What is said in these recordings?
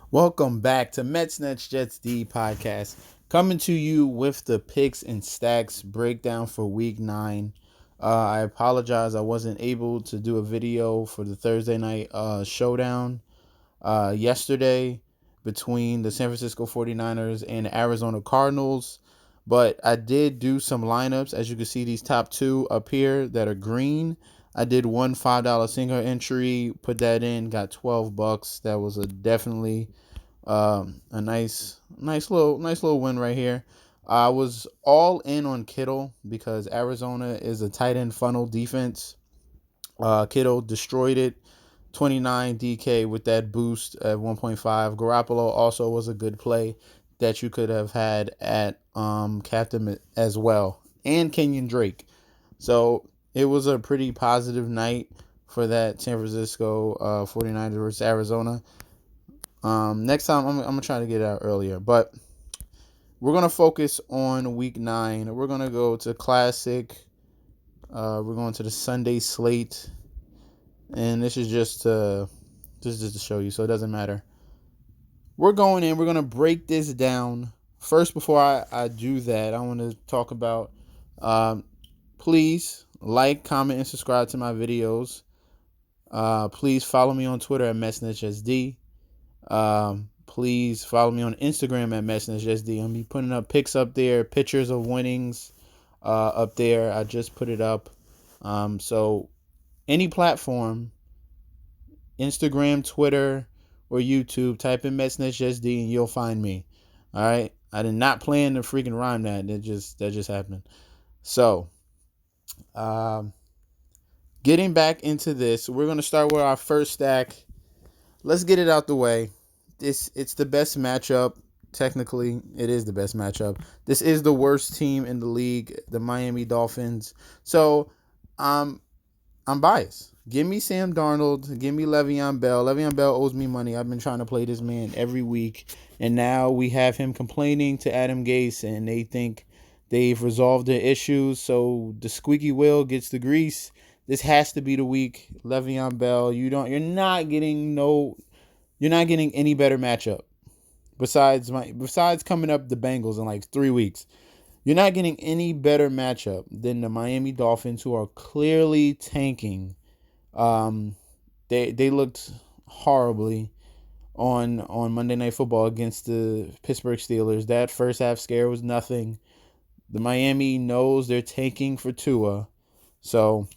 Welcome back to Mets Nets Jets D podcast, coming to you with the picks and stacks breakdown for Week 9. I apologize, I wasn't able to do a video for the Thursday night showdown yesterday between the San Francisco 49ers and the Arizona Cardinals, but I did do some lineups. As you can see, these top two up here that are green. I did one $5 single entry, put that in, got $12. That was a definitely a nice little win right here. I was all in on Kittle because Arizona is a tight end funnel defense. Kittle destroyed it, 29 DK with that boost at 1.5. Garoppolo also was a good play that you could have had at captain as well, and Kenyon Drake. So it was a pretty positive night for that San Francisco 49ers versus Arizona. Next time I'm gonna try to get it out earlier, but we're gonna focus on Week 9. We're gonna go to Classic. We're going to the Sunday slate, and this is just to show you, so it doesn't matter. We're going in. We're gonna break this down first. Before I do that, I want to talk about. Please like, comment, and subscribe to my videos. Please follow me on Twitter at MessNetSD. Please follow me on Instagram at MessNetSD. I'll be putting up pics up there, pictures of winnings up there. I just put it up. So any platform, Instagram, Twitter, or YouTube, type in MessNetSD and you'll find me. All right. I did not plan to freaking rhyme that. That just happened. So, getting back into this, we're gonna start with our first stack. Let's get it out the way. It's the best matchup. Technically, it is the best matchup. This is the worst team in the league, the Miami Dolphins. So, I'm biased. Give me Sam Darnold. Give me Le'Veon Bell. Le'Veon Bell owes me money. I've been trying to play this man every week, and now we have him complaining to Adam Gase, and they think they've resolved their issues. So the squeaky wheel gets the grease. This has to be the week. Le'Veon Bell. You're not getting any better matchup besides coming up the Bengals in like 3 weeks. You're not getting any better matchup than the Miami Dolphins, who are clearly tanking. They looked horribly on Monday Night Football against the Pittsburgh Steelers. That first half scare was nothing. The Miami knows they're tanking for Tua, so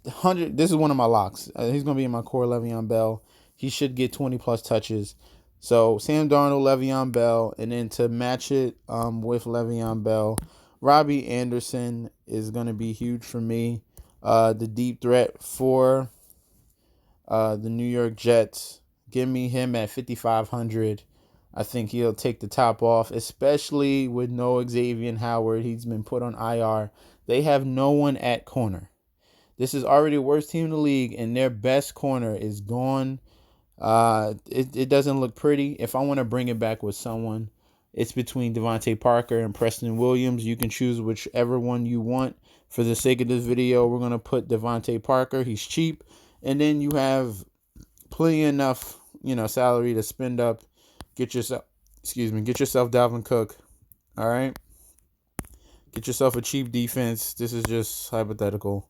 100. This is one of my locks. He's gonna be in my core. Le'Veon Bell. He should get 20 plus touches. So Sam Darnold, Le'Veon Bell, and then to match it with Le'Veon Bell, Robbie Anderson is gonna be huge for me. The deep threat for the New York Jets. Give me him at 5,500. I think he'll take the top off, especially with no Xavier Howard. He's been put on IR. They have no one at corner. This is already the worst team in the league, and their best corner is gone. It doesn't look pretty. If I want to bring it back with someone, it's between Devontae Parker and Preston Williams. You can choose whichever one you want. For the sake of this video, we're going to put Devontae Parker. He's cheap. And then you have plenty enough, salary to spend up. Get yourself Dalvin Cook. All right? Get yourself a cheap defense. This is just hypothetical.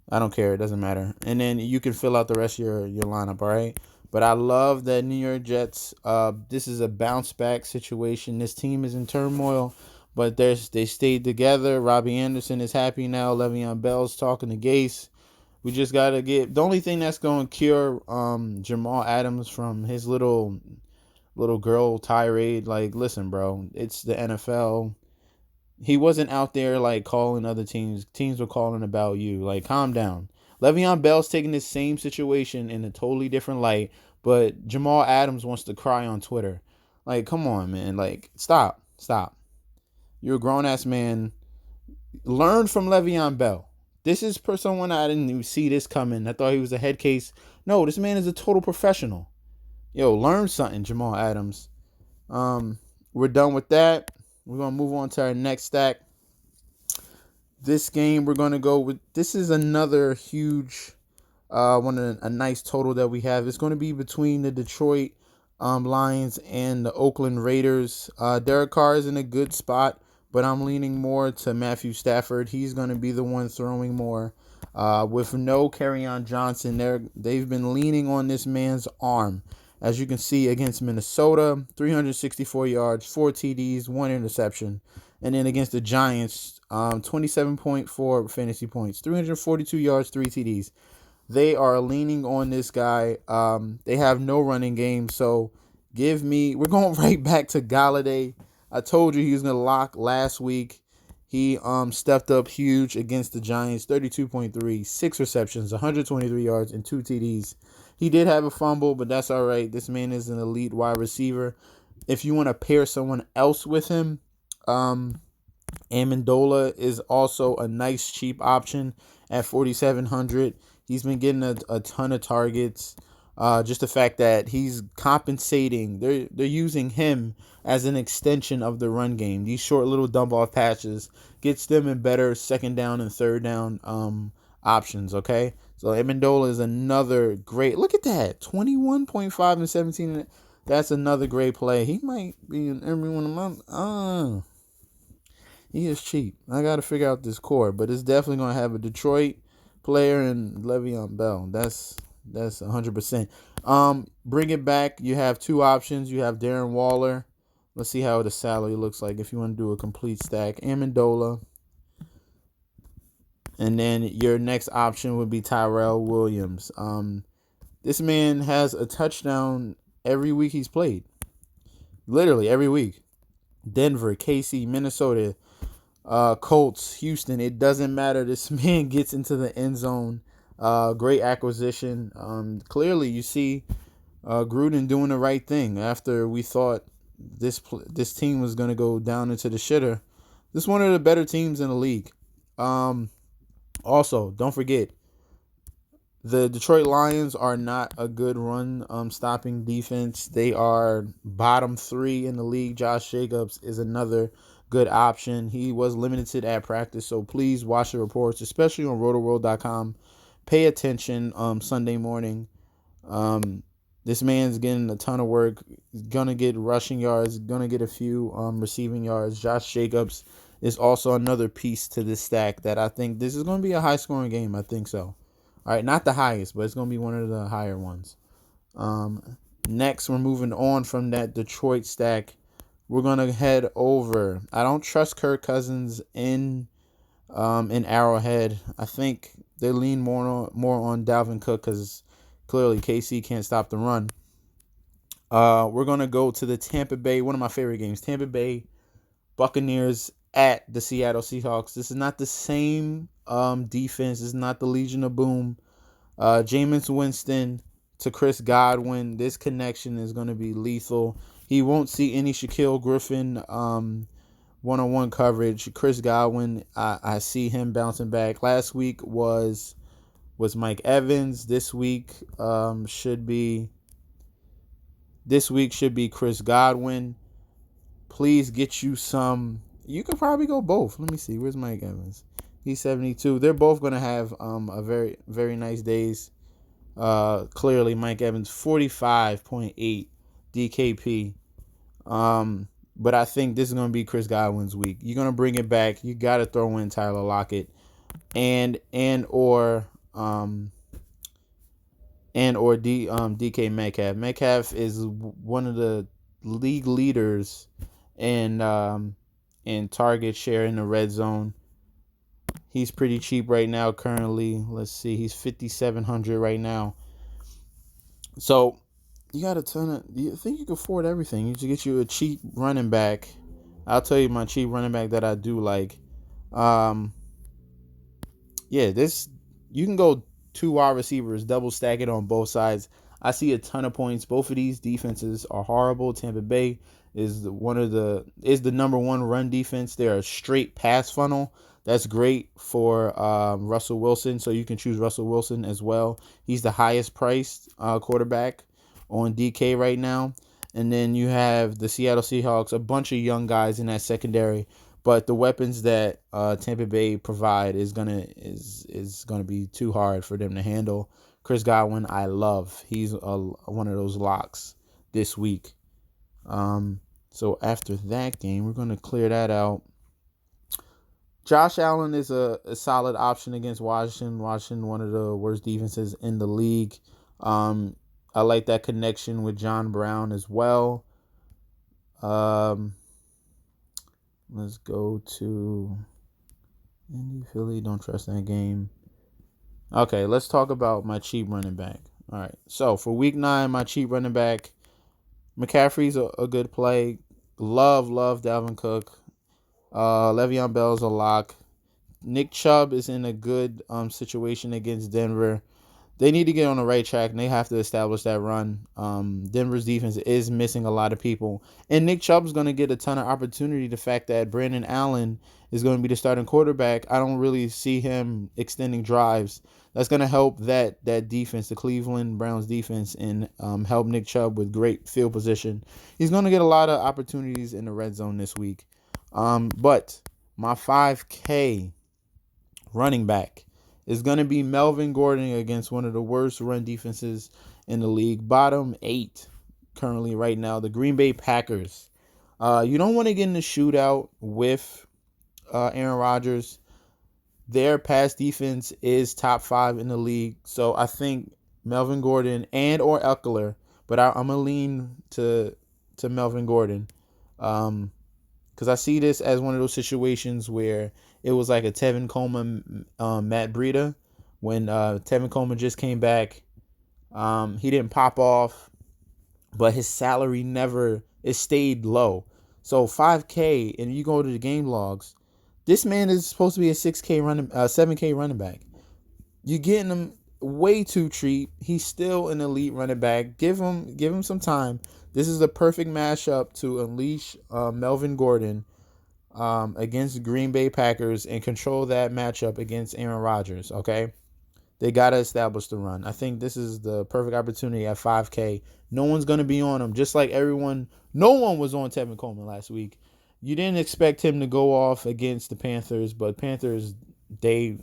I don't care. It doesn't matter. And then you can fill out the rest of your lineup, all right? But I love that New York Jets. This is a bounce back situation. This team is in turmoil, but they stayed together. Robbie Anderson is happy now. Le'Veon Bell's talking to Gase. We just got to get... The only thing that's going to cure Jamal Adams from his little girl tirade, like, listen, bro, it's the NFL. He wasn't out there like calling other teams. Teams were calling about you. Like, calm down. Le'Veon Bell's taking this same situation in a totally different light, but Jamal Adams wants to cry on Twitter. Like, come on, man. Like, stop. You're a grown ass man. Learn from Le'Veon Bell. This is for someone I didn't even see this coming. I thought he was a head case. No, this man is a total professional. Yo, learn something, Jamal Adams. We're done with that. We're going to move on to our next stack. This game, we're going to go with... This is another huge... a nice total that we have. It's going to be between the Detroit Lions and the Oakland Raiders. Derek Carr is in a good spot, but I'm leaning more to Matthew Stafford. He's going to be the one throwing more. With no Kerryon Johnson, they've been leaning on this man's arm. As you can see against Minnesota, 364 yards, 4 TDs, 1 interception. And then against the Giants, 27.4 fantasy points, 342 yards, 3 TDs. They are leaning on this guy. They have no running game, so we're going right back to Galladay. I told you he was going to lock last week. He stepped up huge against the Giants, 32.3, 6 receptions, 123 yards, and 2 TDs. He did have a fumble, but that's all right. This man is an elite wide receiver. If you want to pair someone else with him, Amendola is also a nice cheap option at 4,700. He's been getting a ton of targets. Just the fact that he's compensating, they're using him as an extension of the run game. These short little dump off patches gets them in better second down and third down options. Okay, so Amendola is another great. Look at that, 21.5 and 17. That's another great play. He might be in every one of my. He is cheap. I got to figure out this core, but it's definitely going to have a Detroit player and Le'Veon Bell. That's 100%. Bring it back. You have two options. You have Darren Waller. Let's see how the salary looks like if you want to do a complete stack. Amendola. And then your next option would be Tyrell Williams. This man has a touchdown every week he's played. Literally every week. Denver, KC, Minnesota, Colts, Houston. It doesn't matter. This man gets into the end zone. Great acquisition. Clearly, you see Gruden doing the right thing after we thought this team was going to go down into the shitter. This is one of the better teams in the league. Also, don't forget, the Detroit Lions are not a good run stopping defense. They are bottom 3 in the league. Josh Jacobs is another good option. He was limited at practice, so please watch the reports, especially on rotoworld.com. Pay attention Sunday morning. This man's getting a ton of work. He's going to get rushing yards, going to get a few receiving yards. Josh Jacobs is also another piece to this stack that I think this is going to be a high-scoring game. I think so. All right, not the highest, but it's going to be one of the higher ones. Next, we're moving on from that Detroit stack. We're going to head over. I don't trust Kirk Cousins in Arrowhead. I think they lean more on Dalvin Cook because clearly KC can't stop the run. We're going to go to the Tampa Bay, one of my favorite games, Tampa Bay Buccaneers at the Seattle Seahawks. This is not the same defense. This is not the Legion of Boom. Jameis Winston to Chris Godwin. This connection is going to be lethal. He won't see any Shaquille Griffin one-on-one coverage. Chris Godwin, I see him bouncing back. Last week was Mike Evans. This week should be Chris Godwin. Please get you some. You could probably go both. Let me see. Where's Mike Evans? He's 72. They're both going to have a very, very nice days. Clearly, Mike Evans, 45.8 DKP. But I think this is going to be Chris Godwin's week. You're going to bring it back. You got to throw in Tyler Lockett or DK Metcalf. Metcalf is one of the league leaders in target share in the red zone. He's pretty cheap right now currently. Let's see. He's 5,700 right now. So you got a ton of. You think you can afford everything? You should get you a cheap running back. I'll tell you my cheap running back that I do like. This you can go 2 wide receivers, double stack it on both sides. I see a ton of points. Both of these defenses are horrible. Tampa Bay is the number 1 run defense. They're a straight pass funnel. That's great for Russell Wilson, so you can choose Russell Wilson as well. He's the highest priced quarterback on DK right now. And then you have the Seattle Seahawks, a bunch of young guys in that secondary. But the weapons that Tampa Bay provide is gonna be too hard for them to handle. Chris Godwin, I love. He's one of those locks this week. So after that game, we're going to clear that out. Josh Allen is a solid option against Washington. Washington, one of the worst defenses in the league. I like that connection with John Brown as well. Let's go to Indy, Philly. Don't trust that game. Okay, let's talk about my cheap running back. All right, so for week 9, my cheap running back, McCaffrey's a good play. Love Dalvin Cook. Le'Veon Bell's a lock. Nick Chubb is in a good situation against Denver. They need to get on the right track, and they have to establish that run. Denver's defense is missing a lot of people. And Nick Chubb's going to get a ton of opportunity. The fact that Brandon Allen is going to be the starting quarterback, I don't really see him extending drives. That's going to help that defense, the Cleveland Browns defense, and help Nick Chubb with great field position. He's going to get a lot of opportunities in the red zone this week. But my 5K running back is going to be Melvin Gordon against one of the worst run defenses in the league. Bottom 8 currently right now, the Green Bay Packers. You don't want to get in a shootout with Aaron Rodgers. Their pass defense is top 5 in the league. So I think Melvin Gordon and or Eckler, but I'm going to lean to Melvin Gordon. Because I see this as one of those situations where it was like a Tevin Coleman, Matt Breida. When Tevin Coleman just came back, he didn't pop off, but his salary it stayed low. So 5K, and you go to the game logs, this man is supposed to be a 7K running back. You're getting him way too cheap. He's still an elite running back. Give him some time. This is the perfect mashup to unleash Melvin Gordon against Green Bay Packers and control that matchup against Aaron Rodgers, okay? They got to establish the run. I think this is the perfect opportunity at 5K. No one's going to be on him, just like no one was on Tevin Coleman last week. You didn't expect him to go off against the Panthers, but Panthers, they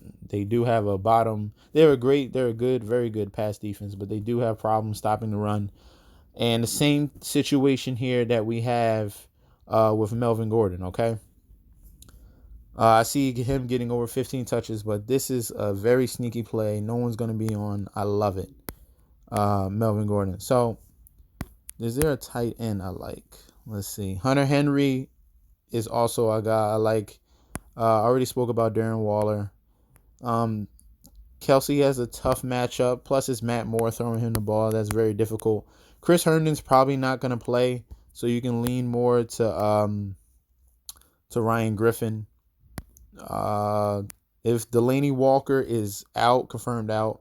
do have a bottom. They're a good, very good pass defense, but they do have problems stopping the run. And the same situation here that we have with Melvin Gordon, okay? I see him getting over 15 touches, but this is a very sneaky play. No one's going to be on. I love it. Melvin Gordon. So, is there a tight end I like? Let's see. Hunter Henry is also a guy I like. I already spoke about Darren Waller. Kelsey has a tough matchup. Plus, it's Matt Moore throwing him the ball. That's very difficult. Chris Herndon's probably not going to play, so you can lean more to Ryan Griffin. If Delaney Walker is confirmed out,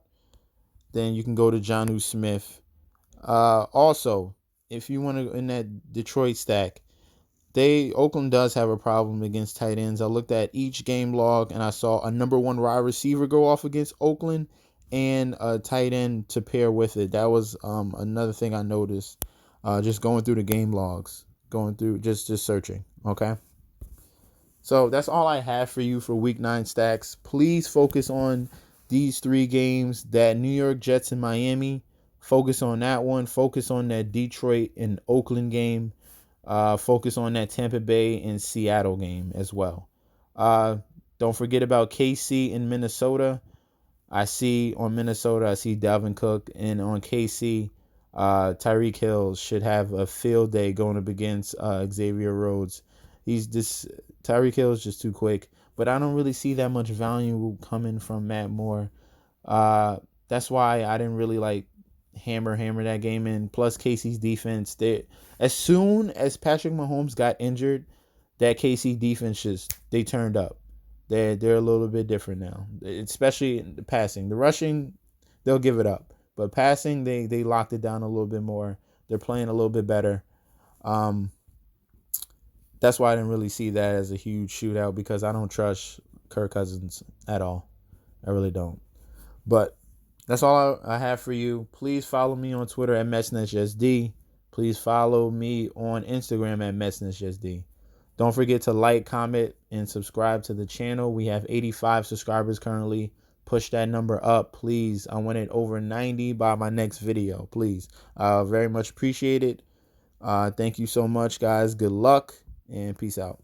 then you can go to Jonnu Smith. Also, if you want to in that Detroit stack, Oakland does have a problem against tight ends. I looked at each game log and I saw a number 1 wide receiver go off against Oakland and a tight end to pair with it. That was another thing I noticed. Just going through the game logs, going through just searching. Okay. So that's all I have for you for week 9 stacks. Please focus on these 3 games, that New York Jets and Miami. Focus on that one. Focus on that Detroit and Oakland game. Focus on that Tampa Bay and Seattle game as well. Don't forget about KC and Minnesota. I see Dalvin Cook, and on KC, Tyreek Hill should have a field day going up against Xavier Rhodes. Tyreek Hill is just too quick, but I don't really see that much value coming from Matt Moore. That's why I didn't really like hammer that game in. Plus KC's defense, as soon as Patrick Mahomes got injured, that KC defense they turned up. They're a little bit different now, especially in the passing. The rushing, they'll give it up, but passing, they locked it down a little bit more. They're playing a little bit better. That's why I didn't really see that as a huge shootout, because I don't trust Kirk Cousins at all. I really don't. But that's all I have for you. Please follow me on Twitter at MetsNetsJSD. Please follow me on Instagram at MetsNetsJSD. Don't forget to like, comment, and subscribe to the channel. We have 85 subscribers currently. Push that number up, please. I want it over 90 by my next video, please. Very much appreciate it. Thank you so much, guys. Good luck and peace out.